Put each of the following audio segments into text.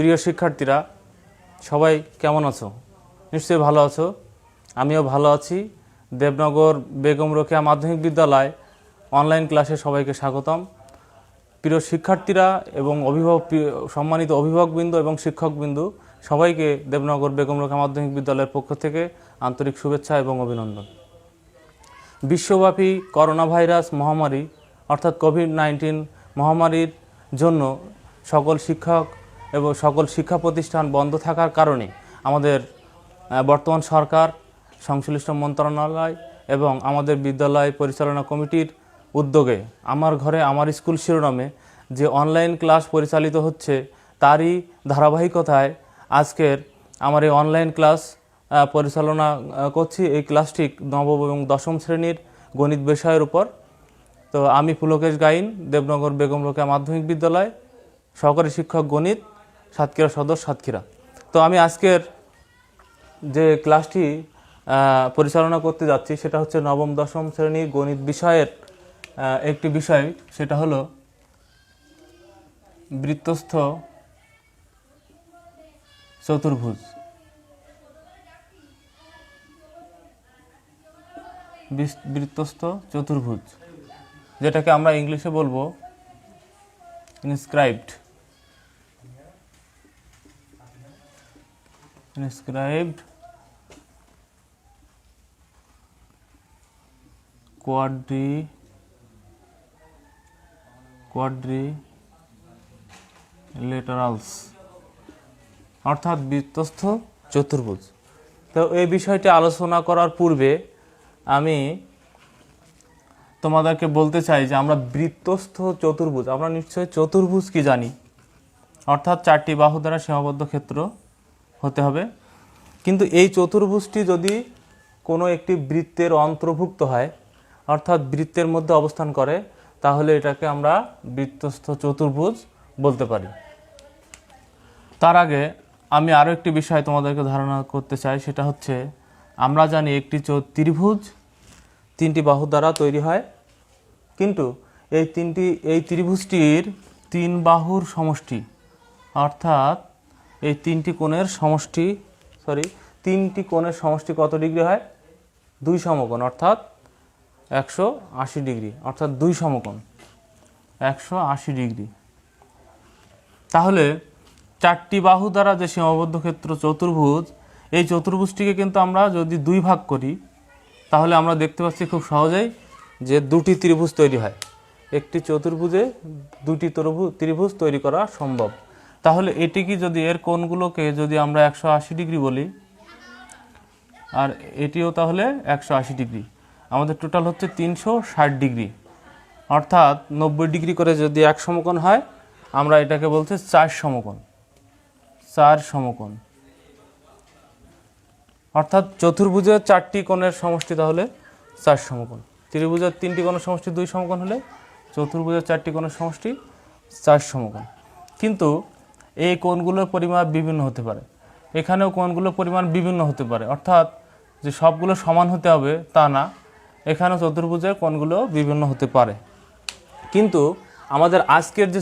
প্রিয় শিক্ষার্থীরা, সবাই কেমন আছো? নিশ্চয়ই ভালো আছো। আমিও ভালো আছি। দেবনগর বেগম রোকেয়া মাধ্যমিক বিদ্যালয় অনলাইন ক্লাসে সবাইকে স্বাগতম। প্রিয় শিক্ষার্থীরা এবং সম্মানিত অভিভাবকবৃন্দ এবং শিক্ষকবৃন্দু, সবাইকে দেবনগর বেগম রোকেয়া মাধ্যমিক বিদ্যালয়ের পক্ষ থেকে আন্তরিক শুভেচ্ছা এবং অভিনন্দন। বিশ্বব্যাপী করোনা ভাইরাস মহামারী অর্থাৎ কোভিড-19 মহামারীর জন্য সকল শিক্ষক এবং সকল শিক্ষা প্রতিষ্ঠান বন্ধ থাকার কারণে আমাদের বর্তমান সরকার, সংশ্লিষ্ট মন্ত্রণালয় এবং আমাদের বিদ্যালয় পরিচালনা কমিটির উদ্যোগে আমার ঘরে আমার স্কুল শিরোনামে যে অনলাইন ক্লাস পরিচালিত হচ্ছে, তারই ধারাবাহিকতায় আজকের আমার এই অনলাইন ক্লাস পরিচালনা করছি। এই ক্লাসটি নবম এবং দশম শ্রেণীর গণিত বিষয়ের উপর। তো আমি পুলকেশ গাইন, দেবনগর বেগম রোকেয়া মাধ্যমিক বিদ্যালয় সহকারী শিক্ষক গণিত, সাতক্ষীরা সদর, সাতক্ষীরা। তো আমি আজকের যে ক্লাসটি পরিচালনা করতে যাচ্ছি সেটা হচ্ছে নবম দশম শ্রেণীর গণিত বিষয়ের একটি বিষয়, সেটা হলো বৃত্তস্থ চতুর্ভুজ। বৃত্তস্থ চতুর্ভুজ, যেটাকে আমরা ইংলিশে বলবো ইনস্ক্রাইবড কোয়াড্রিলেটারালস অর্থাৎ বৃত্তস্থ চতুর্ভুজ। তো এই বিষয়টি আলোচনা করার পূর্বে আমি তোমাদেরকে বলতে চাই যে আমরা বৃত্তস্থ চতুর্ভুজ, আমরা নিশ্চয়ই চতুর্ভুজ কি জানি, অর্থাৎ চারটি বাহু দ্বারা সীমাবদ্ধ ক্ষেত্র হতে হবে। কিন্তু এই চতুর্ভুজটি যদি কোনো একটি বৃত্তের অন্তর্ভুক্ত হয়, অর্থাৎ বৃত্তের মধ্যে অবস্থান করে, তাহলে এটাকে আমরা বৃত্তস্থ চতুর্ভুজ বলতে পারি। তার আগে আমি আরও একটি বিষয় তোমাদেরকে ধারণা করতে চাই, সেটা হচ্ছে আমরা জানি একটি ত্রিভুজ তিনটি বাহু দ্বারা তৈরি হয়, কিন্তু এই ত্রিভুজটির তিন বাহুর সমষ্টি, অর্থাৎ এই তিনটি কোণের সমষ্টি কত ডিগ্রি হয়? 2 সমকোণ, অর্থাৎ 180 ডিগ্রি, অর্থাৎ 2 সমকোণ 180 ডিগ্রি। তাহলে চারটি বাহু দ্বারা যে সীমাবদ্ধ ক্ষেত্র চতুর্ভুজ, এই চতুর্ভুজটিকে কিন্তু আমরা যদি 2 ভাগ করি, তাহলে আমরা দেখতে পাচ্ছি খুব সহজেই যে 2টি ত্রিভুজ তৈরি হয়। একটি চতুর্ভুজে 2টি ত্রিভুজ তৈরি করা সম্ভব। তাহলে এটিকে যদি এর কোণগুলোকে যদি আমরা 180 ডিগ্রি বলি, আর এটিও তাহলে 180 ডিগ্রি, আমাদের টোটাল হচ্ছে 360 ডিগ্রি, অর্থাৎ 90 ডিগ্রি করে যদি এক সমকোণ হয়, আমরা এটাকে বলছি 4 সমকোণ। অর্থাৎ চতুর্ভুজের 4টি কোণের সমষ্টি তাহলে 4 সমকোণ। ত্রিভুজের 3টি কোণের সমষ্টি 2 সমকোণ হলে চতুর্ভুজের 4টি কোণের সমষ্টি 4 সমকোণ। কিন্তু এই কোণগুলোর পরিমাপ বিভিন্ন হতে পারে, এখানেও কোণগুলোর পরিমাণ বিভিন্ন হতে পারে, অর্থাৎ যে সবগুলো সমান হতে হবে তা না, এখানেও চতুর্ভুজের কোণগুলো বিভিন্ন হতে পারে। কিন্তু আমাদের আজকের যে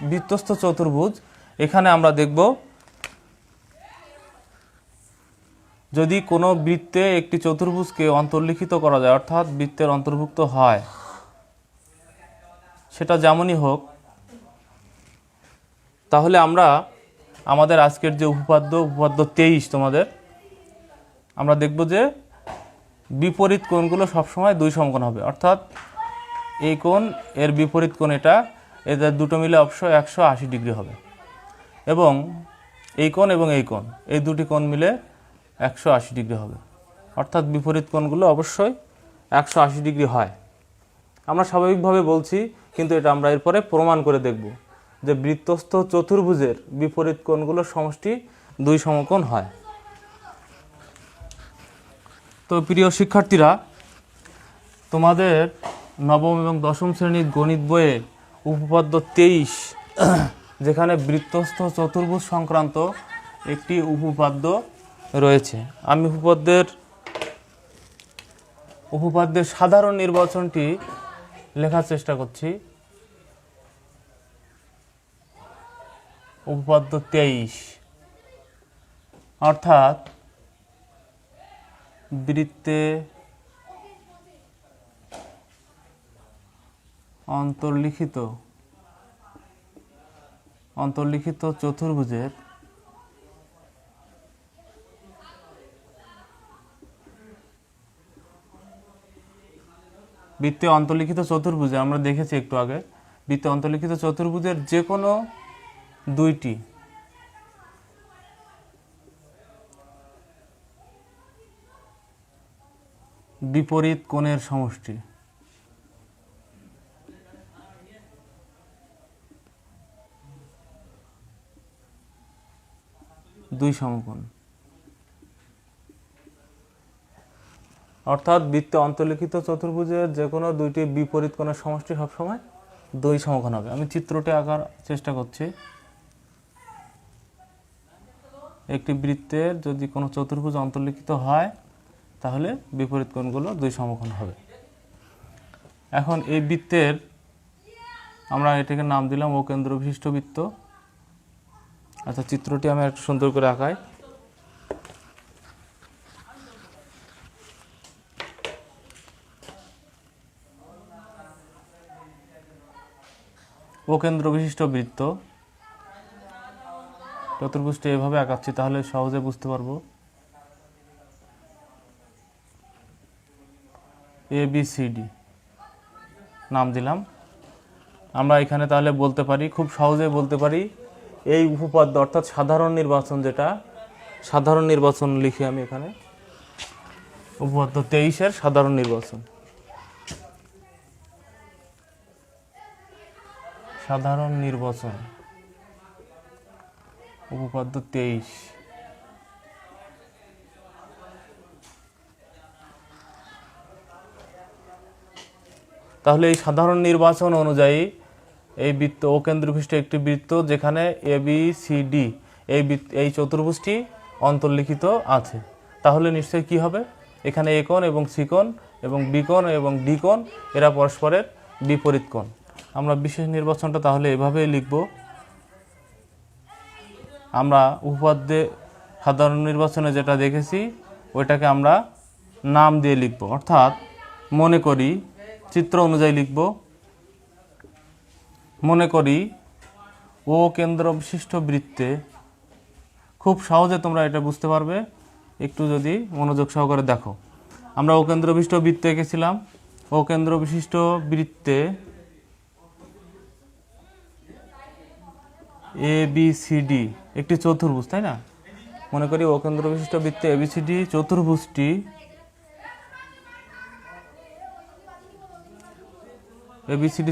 বৃত্তস্থ চতুর্ভুজ, এখানে আমরা দেখব যদি কোনো বৃত্তে একটি চতুর্ভুজকে অন্তর্লিখিত করা যায়, অর্থাৎ বৃত্তের অন্তর্ভুক্ত হয়, সেটা যেমনই হোক, তাহলে আমাদের আজকের যে উপপাদ্য 23 আমরা দেখব যে বিপরীত কোণগুলো সবসময় 2 সমকোণ হবে, অর্থাৎ এই কোণ এর বিপরীত কোণ এদের দুটো মিলে অবশ্যই 180 ডিগ্রি হবে, এবং এই কোণ এই দুটি কোণ মিলে 180 ডিগ্রি হবে, অর্থাৎ বিপরীত কোণগুলো অবশ্যই 180 ডিগ্রি হয়। আমরা স্বাভাবিকভাবে বলছি, কিন্তু এটা আমরা এরপরে প্রমাণ করে দেখব যে বৃত্তস্থ চতুর্ভুজের বিপরীত কোণগুলোর সমষ্টি 2 সমকোণ হয়। তো প্রিয় শিক্ষার্থীরা, তোমাদের নবম এবং দশম শ্রেণীর গণিত বইয়ে উপপাদ্য 23, যেখানে বৃত্তস্থ চতুর্ভুজ সংক্রান্ত একটি উপপাদ্য রয়েছে, আমি উপপাদ্যের সাধারণ নির্বাচনটি লেখার চেষ্টা করছি। উপপাদ্য 23, অর্থাৎ বৃত্তে অন্তর্লিখিত চতুর্ভুজের বৃত্তে অন্তর্লিখিত চতুর্ভুজে আমরা দেখেছি একটু আগে, বৃত্তে অন্তর্লিখিত চতুর্ভুজের যে কোনো দুইটি বিপরীত কোণের সমষ্টি দুই সমকোণ। অর্থাৎ বৃত্তে অন্তর্লিখিত চতুর্ভুজের যে কোনো দুইটি বিপরীত কোণের সমষ্টি সবসময় দুই সমকোণ হবে। আমি চিত্রটি আঁকার চেষ্টা করছি। একটি বৃত্তের যদি কোনো চতুর্ভুজ অন্তর্লিখিত হয় তাহলে বিপরীত কোণগুলো দুই সমকোণ হবে। এখন এই বৃত্তের আমরা এটাকে নাম দিলাম ও কেন্দ্র বিশিষ্ট বৃত্ত। আচ্ছা, চিত্রটি আমি একটু সুন্দর করে আঁকাই। ও কেন্দ্র বিশিষ্ট বৃত্ত, চতুর্ভুজটি এভাবে আঁকাচ্ছি, তাহলে সহজে বুঝতে পারবো। ABCD নাম দিলাম। আমরা এখানে তাহলে বলতে পারি, খুব সহজে বলতে পারি, এই উপপাদ্য অর্থাৎ সাধারণ নির্বাচন, যেটা সাধারণ নির্বাচন লিখি আমি এখানে, উপপাদ্য 23-এর সাধারণ নির্বাচন। সাধারণ নির্বাচন উপপাদ্য 23। তাহলে এই সাধারণ নির্বাচন অনুযায়ী এই বৃত্ত ও কেন্দ্রবিশিষ্ট একটি বৃত্ত যেখানে ABCD এই চতুর্ভুজটি অন্তর্লিখিত আছে, তাহলে নিশ্চয়ই কি হবে, এখানে A কোণ এবং C কোণ এবং B কোণ এবং D কোণ এরা পরস্পরের বিপরীত কোণ। আমরা বিশেষ নির্বাচনটা তাহলে এভাবেই লিখব। আমরা উপপাদ্যে সাধারণ নির্বাচনে যেটা দেখেছি ওইটাকে আমরা নাম দিয়ে লিখব, অর্থাৎ মনে করি চিত্র অনুযায়ী লিখব। মনে করি ও কেন্দ্র বিশিষ্ট বৃত্তে, খুব সহজে তোমরা এটা বুঝতে পারবে একটু যদি মনোযোগ সহকারে দেখো। আমরা ও কেন্দ্র বিশিষ্ট বৃত্তে এঁকেছিলাম। ও কেন্দ্র বিশিষ্ট বৃত্তে ABCD একটি চতুর্ভুজ, তাই না? মনে করি ও কেন্দ্র বিশিষ্ট বৃত্তে ABCD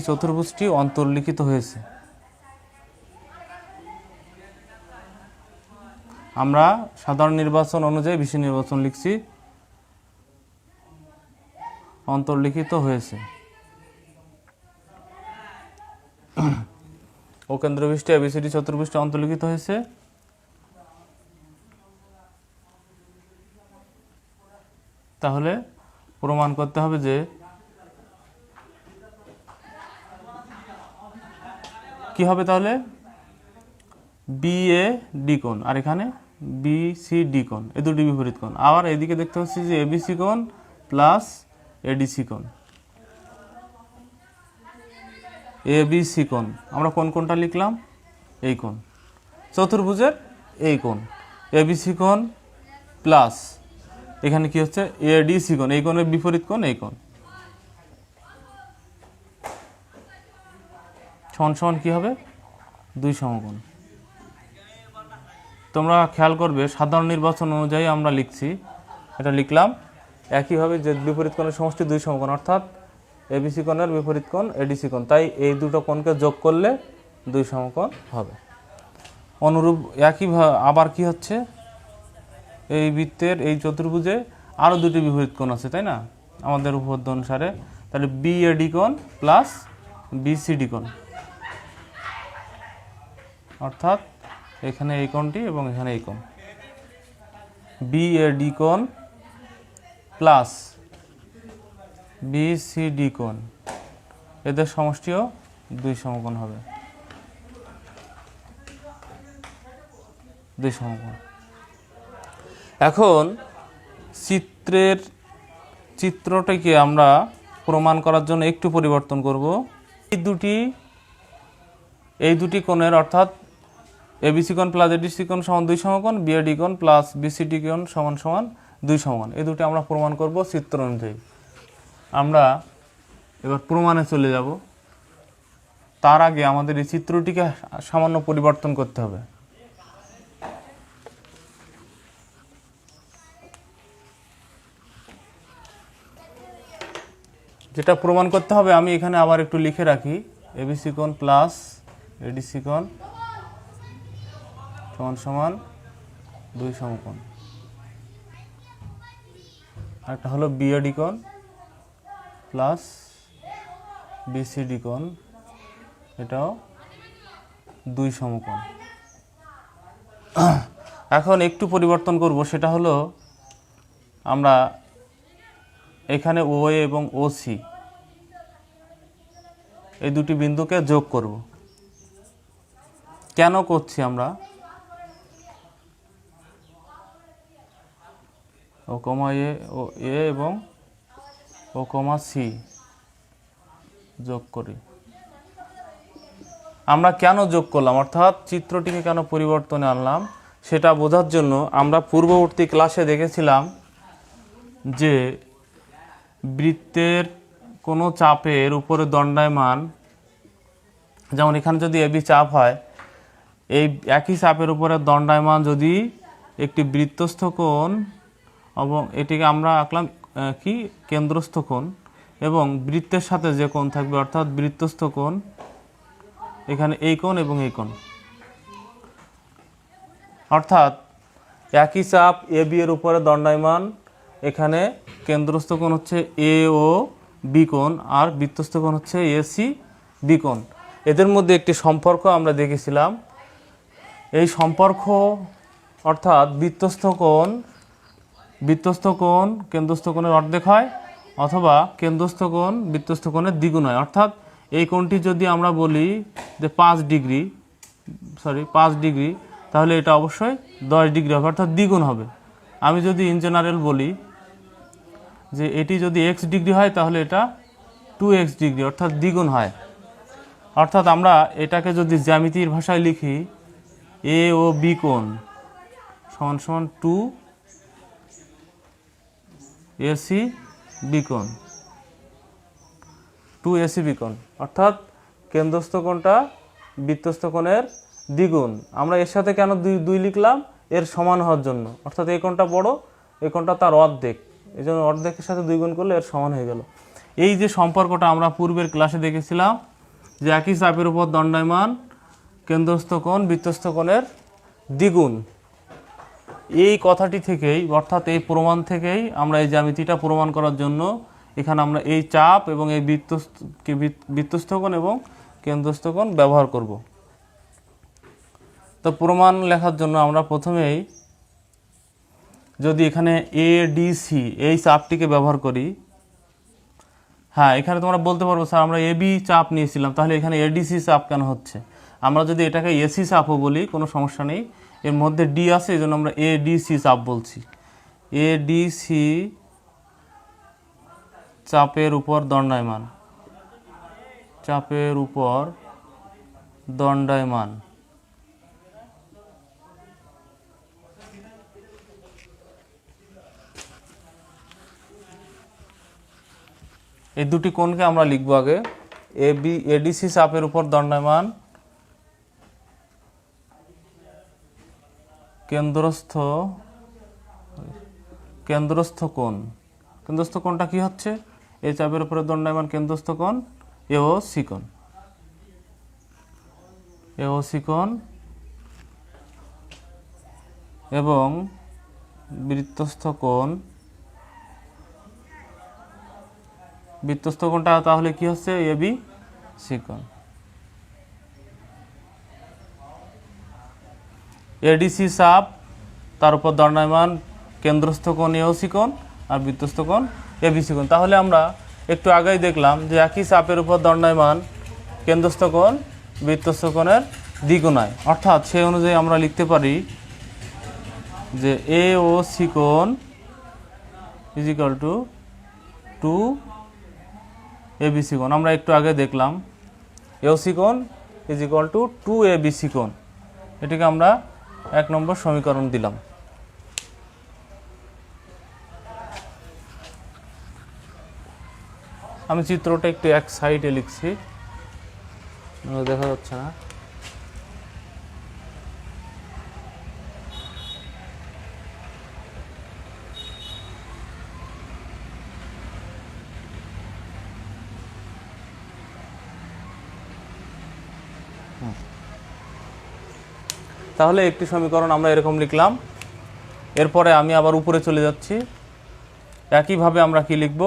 চতুর্ভুজটি অন্তর্লিখিত হয়েছে। আমরা সাধারণ নির্বাচন অনুযায়ী বিশেষ নির্বাচন লিখছি, অন্তর্লিখিত হয়েছে। ও কেন্দ্র বিশিষ্ট ABCD চতুর্ভুজটি অন্তর্লিখিত হয়েছে। তাহলে প্রমাণ করতে হবে যে কি হবে, তাহলে BAD কোণ আর এখানে BCD কোণ, এই দুটি বিপরীত কোণ। আবার এদিকে দেখতে হচ্ছে যে ABC কোণ প্লাস ADC কোণ। ABC কোণ আমরা কোন কোণটা লিখলাম, এই কোণ, চতুর্ভুজের এই কোণ। ABC কোণ প্লাস এখানে কি হচ্ছে ADC কোণ, এই কোণের বিপরীত কোণ এই কোণ, সমান সমান কি হবে, দুই সমকোণ। তোমরা খেয়াল করবে সাধারণ নির্বাচন অনুযায়ী আমরা লিখছি, এটা লিখলাম একইভাবে যে বিপরীত কোণের সমষ্টি দুই সমকোণ, অর্থাৎ ABC কোণের বিপরীত কোণ ADC কোণ, তাই এই দুটো কোণকে যোগ করলে দুই সমকোণ হবে। অনুরূপ একইভাবে আবার কি হচ্ছে, এই বৃত্তের এই চতুর্ভুজে আরও দুটি বিপরীত কোণ আছে, তাই না, আমাদের উপপাদ্য অনুসারে। তাহলে BAD কোণ প্লাস BCD কোণ, অর্থাৎ এখানে এই কোণটি এবং এখানে এই কোণ। BAD কোণ প্লাস BCD কোণ, এদের সমষ্টিও দুই সমকোণ হবে। দুই সমকোণ। এখন চিত্রটাকে আমরা প্রমাণ করার জন্য একটু পরিবর্তন করব। এই দুটি কোণের অর্থাৎ এবিসি কোণ প্লাস এডিসি কোণ সমান দুই সমকোণ, বিএডি কোণ প্লাস বিসিডি কোণ সমান সমান দুই সমকোণ। এই দুটি আমরা প্রমাণ করব চিত্র অনুযায়ী। আমরা এবার প্রমাণে চলে যাব। তার আগে আমাদের এই চিত্রটিকে সামান্য পরিবর্তন করতে হবে। যেটা প্রমাণ করতে হবে আমি এখানে আবার একটু লিখে রাখি, এবিসি কোণ প্লাস এডিসি কোণ সমান সমান দুই সমকোণ। আরেকটা হলো বিএডি কোণ প্লাস বিসিডি কোণ, এটাও দুই সমকোণ। এখন একটু পরিবর্তন করব, সেটা হলো আমরা এখানে ওএ এবং ওসি এই দুটি বিন্দুকে যোগ করব। কেন করছি আমরা? ও কমা এ এবং ও কমা সি যোগ করি। আমরা কেন যোগ করলাম, অর্থাৎ চিত্রটিকে কেন পরিবর্তনে আনলাম সেটা বোঝার জন্য আমরা পূর্ববর্তী ক্লাসে দেখেছিলাম যে বৃত্তের কোনো চাপের উপরে দণ্ডায়মান, যেমন এখানে যদি এবি চাপ হয়, এই একই চাপের উপরে দণ্ডায়মান যদি একটি বৃত্তস্থ কোণ, এবং এটিকে আমরা আঁকলাম কি কেন্দ্রস্থ কোণ, এবং বৃত্তের সাথে যে কোণ থাকবে অর্থাৎ বৃত্তস্থ কোণ, এখানে এই কোণ এবং এই কোণ, অর্থাৎ একই চাপ এ বি এর উপরে দণ্ডায়মান, এখানে কেন্দ্রস্থ কোণ হচ্ছে এ ও বি কোণ আর বৃত্তস্থ কোণ হচ্ছে এ সি বি কোণ। এদের মধ্যে একটি সম্পর্ক আমরা দেখেছিলাম। এই সম্পর্ক অর্থাৎ বৃত্তস্থ কোণ কেন্দ্রস্থ কোণের অর্ধেক হয়, অথবা কেন্দ্রস্থ কোণ বৃত্তস্থ কোণের দ্বিগুণ হয়। অর্থাৎ এই কোণটি যদি আমরা বলি যে 5 ডিগ্রি, তাহলে এটা অবশ্যই 10 ডিগ্রি হবে, অর্থাৎ দ্বিগুণ হবে। আমি যদি ইন জেনারেল বলি যে এটি যদি x ডিগ্রি হয় তাহলে এটা 2x ডিগ্রি, অর্থাৎ দ্বিগুণ হয়। অর্থাৎ আমরা এটাকে যদি জ্যামিতির ভাষায় লিখি, এ ও বি কোণ সমান সমান 2 এসি বি কোণ, 2 এসি বি কোণ, অর্থাৎ কেন্দ্রস্থ কোণটা বৃত্তস্থ কোণের দ্বিগুণ। আমরা এর সাথে কেন দুই লিখলাম? এর সমান হওয়ার জন্য, অর্থাৎ এই কোণটা বড়, এই কোণটা তার অর্ধেক, এই জন্য অর্ধেকের সাথে 2 গুণ করলে এর সমান হয়ে গেল। এই যে সম্পর্কটা আমরা পূর্বের ক্লাসে দেখেছিলাম যে একই চাপের উপর দণ্ডায়মান কেন্দ্রস্থ কোণ বৃত্তস্থ কোণের দ্বিগুণ, এই কথাটি থেকেই অর্থাৎ এই প্রমাণ থেকেই আমরা এই জ্যামিতিটা প্রমাণ করার জন্য এখানে আমরা এই চাপ এবং এই বৃত্তস্থ কোণ এবং কেন্দ্রস্থ কোণ ব্যবহার করব। তো প্রমাণ লেখার জন্য আমরা প্রথমেই যদি এখানে এডিসি এই চাপটিকে ব্যবহার করি, হ্যাঁ এখানে তোমরা বলতে পারবো স্যার আমরা এবি চাপ নিয়েছিলাম, তাহলে এখানে এডিসি চাপ কেন হচ্ছে? আমরা যদি এটাকে এসি চাপও বলি কোনো সমস্যা নেই, এর মধ্যে ডি আছে এই জন্য আমরা এডিসি চাপ বলছি। এডিসি চাপের উপর দণ্ডায়মান, এই দুটি কোণকে আমরা লিখব আগে। এডিসি চাপের উপর দণ্ডায়মান কেন্দ্রস্থ কোণটা কি হচ্ছে? এই চাপের উপরে দণ্ডায়মান কেন্দ্রস্থ কোণ এওসি কোণ এবং বৃত্তস্থ কোণটা তাহলে কি হচ্ছে? এবি সি কোণ। এডিসি চাপ তার উপর দণ্ডায়মান কেন্দ্রস্থ কোণ এওসি কোণ আর বৃত্তস্থ কোণ এবিসি কোণ। তাহলে আমরা একটু আগেই দেখলাম যে একই চাপের উপর দণ্ডায়মান কেন্দ্রস্থ কোণ বৃত্তস্থ কোণের দ্বিগুণ হয়, অর্থাৎ সেই অনুযায়ী আমরা লিখতে পারি যে এ ও সি কোণ ইজ ইকুয়াল টু 2 ABC কোণ। আমরা একটু আগে দেখলাম এওসি কোণ ইজ ইকুয়াল টু 2 ABC কোণ। এটিকে আমরা 1 নম্বর সমীকরণ দিলাম। আমি চিত্রটা একটু এক সাইডে লিখছি, দেখা যাচ্ছে না। তাহলে একটি সমীকরণ আমরা এরকম লিখলাম। এরপরে আমি আবার উপরে চলে যাচ্ছি। একইভাবে আমরা কি লিখব,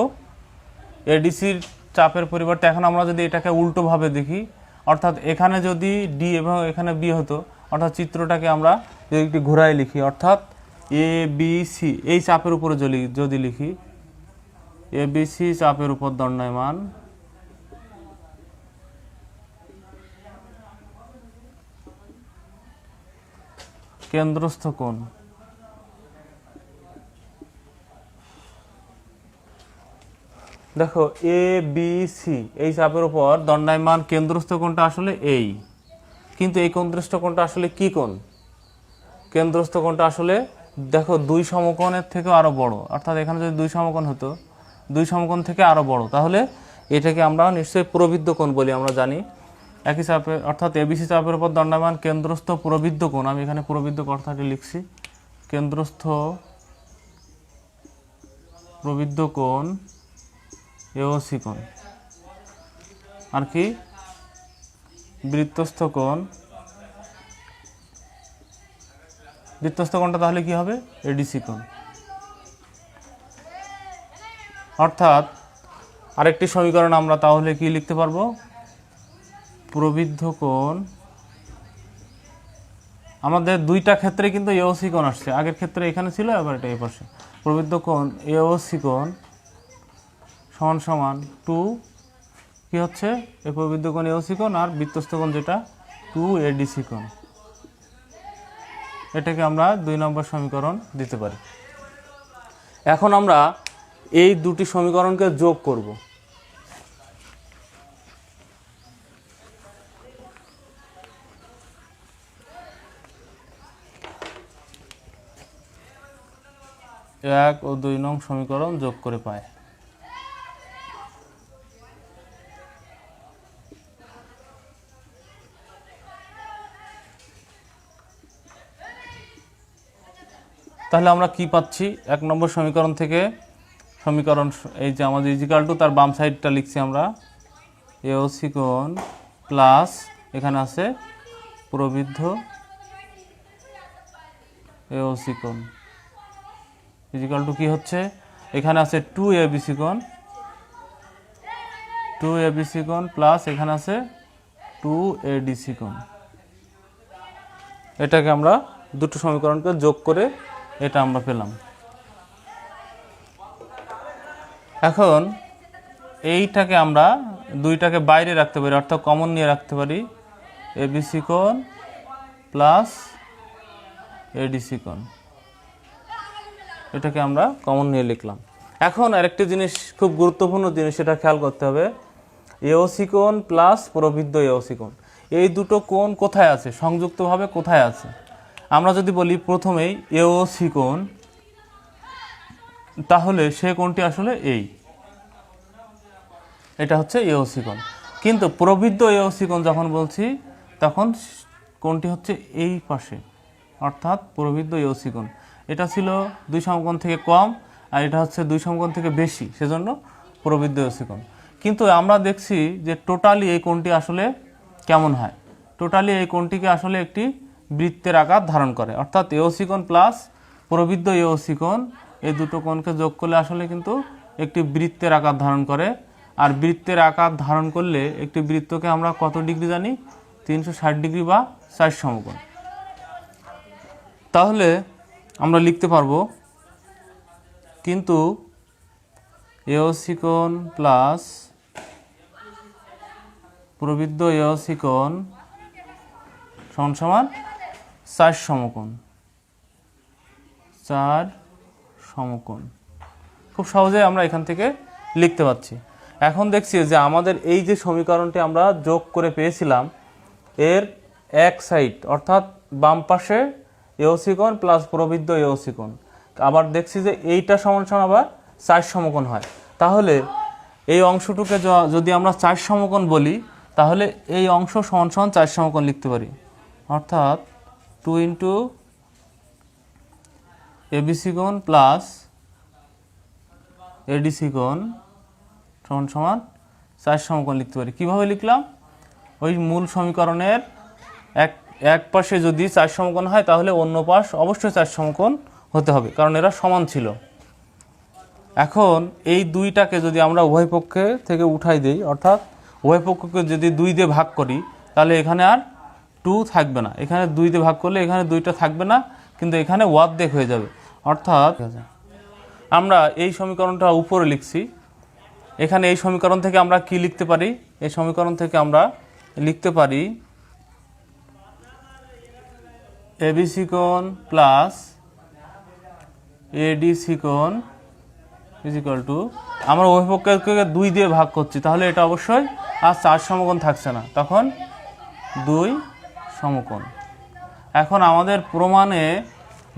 এডিসির চাপের পরিবর্তে এখন আমরা যদি এটাকে উল্টোভাবে দেখি, অর্থাৎ এখানে যদি ডি এবং এখানে বি হতো, অর্থাৎ চিত্রটাকে আমরা যদি একটু ঘোরায় লিখি, অর্থাৎ এ বি সি এই চাপের উপরে যদি লিখি, এ বি সি চাপের উপর দণ্ডায়মান কেন্দ্রস্থ কোণ। দেখো এ বি সি এই চাপের উপর দণ্ডায়মান কেন্দ্রস্থ কোণটা আসলে এই, কিন্তু এই কেন্দ্রস্থ কোণটা আসলে কি কোণ? কেন্দ্রস্থ কোণটা আসলে দেখো দুই সমকোণের থেকেও আরো বড়, অর্থাৎ এখানে যদি দুই সমকোণ হতো, দুই সমকোণ থেকে আরো বড়, তাহলে এটাকে আমরা নিশ্চয়ই প্রবৃদ্ধ কোণ বলি। আমরা জানি একই চাপে অর্থাৎ এবিসি চাপের উপর দণ্ডায়মান কেন্দ্রস্থ প্রবৃদ্ধ কোণ, আমি এখানে প্রবৃদ্ধ কথাটি লিখছি, কেন্দ্রস্থ প্রবৃদ্ধ কোণ এওসি কোণ। আর কি বৃত্তস্থ কোণ, বৃত্তস্থ কোণটা তাহলে কি হবে? এডিসি কোণ। অর্থাৎ আরেকটি সমীকরণ আমরা তাহলে কি লিখতে পারবো, প্রবৃদ্ধ কোণ। আমাদের দুইটা ক্ষেত্রে কিন্তু এওসি কোণ আসছে, আগের ক্ষেত্রে এখানে ছিল, এবার এটা এই পাশে। প্রবৃদ্ধ কোণ এওসি কোণ সমান সমান 2 কি হচ্ছে, এই প্রবৃদ্ধ কোণ এওসি কোণ আর বৃত্তস্থ কোণ যেটা 2 এডিসি কোণ। এটাকে আমরা 2 নম্বর সমীকরণ দিতে পারি। এখন আমরা এই দুটি সমীকরণকে যোগ করব। এক ও 2 নং সমীকরণ যোগ করে পাই। তাহলে আমরা কি পাচ্ছি, 1 নম্বর সমীকরণ থেকে সমীকরণ এই যে আমাদের ইজিক্যাল টু তার বাম সাইডটা লিখছি আমরা এওসি কোণ প্লাস এখানে আছে প্রবৃদ্ধ এওসি কোণ ইজিক্যাল টু কি হচ্ছে, এখানে আছে 2 এবিসি কোণ, 2 এবিসি কোণ প্লাস এখানে আছে 2 এডিসি কোণ। এটাকে আমরা দুটো সমীকরণকে যোগ করে এটা আমরা পেলাম। এখন এইটাকে আমরা দুইটাকে বাইরে রাখতে পারি, অর্থাৎ কমন নিয়ে রাখতে পারি, এবিসি কোণ প্লাস এডিসি কোণ। এটাকে আমরা কমন নিয়ে লিখলাম। এখন আরেকটি জিনিস, খুব গুরুত্বপূর্ণ জিনিস, সেটা খেয়াল করতে হবে, এওসি কোণ প্লাস প্রবৃদ্ধ এওসি কোণ, এই দুটো কোণ কোথায় আছে, সংযুক্তভাবে কোথায় আছে? আমরা যদি বলি প্রথমেই এওসি কোণ, তাহলে সে কোণটি আসলে এই, এটা হচ্ছে এওসি কোণ। কিন্তু প্রবৃদ্ধ এওসি কোণ যখন বলছি তখন কোণটি হচ্ছে এই পাশে, অর্থাৎ প্রবৃদ্ধ এওসি কোণ। এটা ছিল 2 সমকোণ থেকে কম আর এটা হচ্ছে 2 সমকোণ থেকে বেশি, সেজন্য প্রবৃদ্ধ এওসি কোণ। কিন্তু আমরা দেখছি যে টোটালি এই কোণটি আসলে কেমন হয়, টোটালি এই কোণটিকে আসলে একটি বৃত্তের আকার ধারণ করে, অর্থাৎ এওসি কোণ প্লাস প্রবৃদ্ধ এওসি কোণ এই দুটো কোণকে যোগ করলে আসলে কিন্তু একটি বৃত্তের আকার ধারণ করে। আর বৃত্তের আকার ধারণ করলে একটি বৃত্তকে আমরা কত ডিগ্রি জানি, 360 ডিগ্রি বা 4 সমকোণ। তাহলে আমরা লিখতে পারবো কিন্তু এওসি কোণ প্লাস প্রবৃদ্ধ এওসি কোণ সমান সমান 4 সমকোণ। 4 সমকোণ। খুব সহজে আমরা এখান থেকে লিখতে পাচ্ছি। এখন দেখছি যে আমাদের এই যে সমীকরণটি আমরা যোগ করে পেয়েছিলাম এর এক সাইড অর্থাৎ বাম পাশে এওসি কোণ প্লাস প্রবৃদ্ধ এওসি কোণ, আবার দেখছি যে এইটা সমান সমান আবার 4 সমকোণ হয়। তাহলে এই অংশটুকে যদি আমরা 4 সমকোণ বলি তাহলে এই অংশ সমান সমান 4 সমকোণ লিখতে পারি, অর্থাৎ 2 ইন্টু এবিসি কোণ প্লাস এডিসি কোণ সমান সমান 4 সমকোণ লিখতে পারি। কিভাবে লিখলাম? ওই মূল সমীকরণের এক পাশে যদি 4 সমকোণ হয় তাহলে অন্য পাশ অবশ্যই 4 সমকোণ হতে হবে, কারণ এরা সমান ছিল। এখন এই দুইটাকে যদি আমরা উভয় পক্ষে থেকে উঠাই দেই, অর্থাৎ উভয় পক্ষকে যদি 2 দিয়ে ভাগ করি তাহলে এখানে আর 2 থাকবে না, এখানে 2 দিয়ে ভাগ করলে এখানে 2টা থাকবে না, কিন্তু এখানে অর্ধেক হয়ে যাবে। অর্থাৎ আমরা এই সমীকরণটা উপরে লিখছি, এখানে এই সমীকরণ থেকে আমরা কি লিখতে পারি? এই সমীকরণ থেকে আমরা লিখতে পারি এবিসি কোণ প্লাস এডিসি কোণ ইজ ইকুয়াল টু, আমরা উভয় পক্ষকে 2 দিয়ে ভাগ করছি, তাহলে এটা অবশ্যই আর 4 সমকোণ থাকছে না, তখন 2 সমকোণ। এখন আমাদের প্রমাণে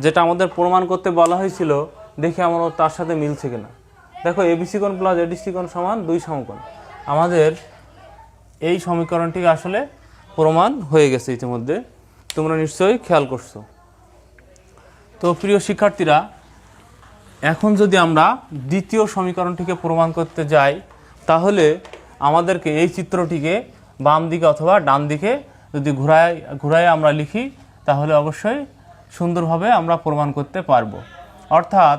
যেটা আমাদের প্রমাণ করতে বলা হয়েছিল দেখি আমরা তার সাথে মিলছে কিনা। দেখো এবিসি কোণ প্লাস এডিসি কোণ সমান 2 সমকোণ, আমাদের এই সমীকরণটি আসলে প্রমাণ হয়ে গেছে ইতিমধ্যে, তোমরা নিশ্চয়ই খেয়াল করছো। তো প্রিয় শিক্ষার্থীরা, এখন যদি আমরা দ্বিতীয় সমীকরণটিকে প্রমাণ করতে যাই তাহলে আমাদেরকে এই চিত্রটিকে বাম দিকে অথবা ডান দিকে যদি ঘুরায় আমরা লিখি তাহলে অবশ্যই সুন্দরভাবে আমরা প্রমাণ করতে পারবো। অর্থাৎ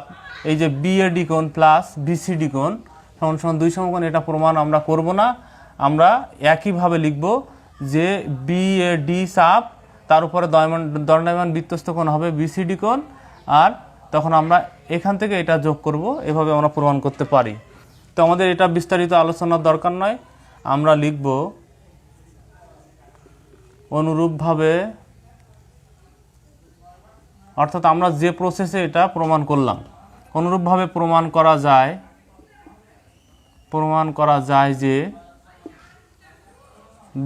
এই যে বিএডি কোণ প্লাস বিসিডি কোণ সমান সমান 2 সমকোণ, এটা প্রমাণ আমরা করব না, আমরা একইভাবে লিখব যে বিএডি চাপ তার উপরে দণ্ডায়মান বৃত্তস্থ কোণ হবে বিসিডি কোণ, আর তখন আমরা এখান থেকে এটা যোগ করব, এভাবে আমরা প্রমাণ করতে পারি। তো আমাদের এটা বিস্তারিত আলোচনার দরকার নয়, আমরা লিখব অনুরূপভাবে, অর্থাৎ আমরা যে প্রসেসে এটা প্রমাণ করলাম অনুরূপভাবে প্রমাণ করা যায় যে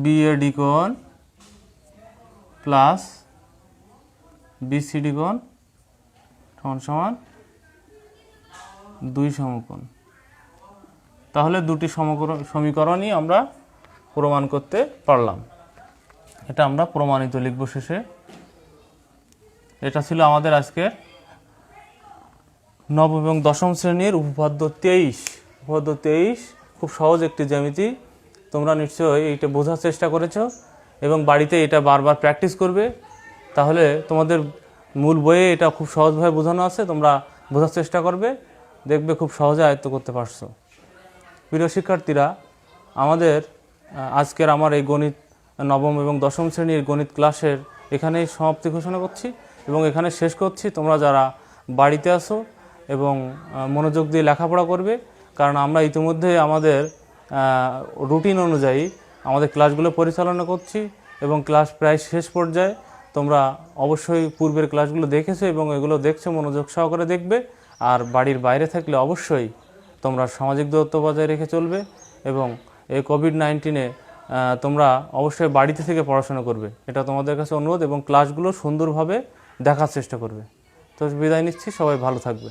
বিএডি কোণ প্লাস বিসিডি কোণ সমান সমান 2 সমকোণ। তাহলে দুটি সমীকরণই আমরা প্রমাণ করতে পারলাম। এটা আমরা প্রমাণিত লিখব শেষে। এটা ছিল আমাদের আজকের নবম এবং দশম শ্রেণীর উপপাদ্য 23। খুব সহজ একটি জ্যামিতি, তোমরা নিশ্চয়ই এইটা বোঝার চেষ্টা করেছো এবং বাড়িতে এটা বারবার প্র্যাকটিস করবে, তাহলে তোমাদের মূল বইয়ে এটা খুব সহজভাবে বোঝানো আছে, তোমরা বোঝার চেষ্টা করবে, দেখবে খুব সহজে আয়ত্ত করতে পারছো। প্রিয় শিক্ষার্থীরা, আমাদের আজকের আমার এই গণিত নবম এবং দশম শ্রেণীর গণিত ক্লাসের এখানেই সমাপ্তি ঘোষণা করছি এবং এখানে শেষ করছি। তোমরা যারা বাড়িতে আসো এবং মনোযোগ দিয়ে লেখাপড়া করবে, কারণ আমরা ইতিমধ্যে আমাদের রুটিন অনুযায়ী আমাদের ক্লাসগুলো পরিচালনা করছি এবং ক্লাস প্রায় শেষ পর্যায়ে। তোমরা অবশ্যই পূর্বের ক্লাসগুলো দেখেছো এবং এগুলো দেখছো, মনোযোগ সহকারে দেখবে। আর বাড়ির বাইরে থাকলে অবশ্যই তোমরা সামাজিক দূরত্ব বজায় রেখে চলবে এবং এই কোভিড-19-এ তোমরা অবশ্যই বাড়িতে থেকে পড়াশোনা করবে, এটা তোমাদের কাছে অনুরোধ, এবং ক্লাসগুলো সুন্দরভাবে দেখার চেষ্টা করবে। তো বিদায় নিচ্ছি, সবাই ভালো থাকবে।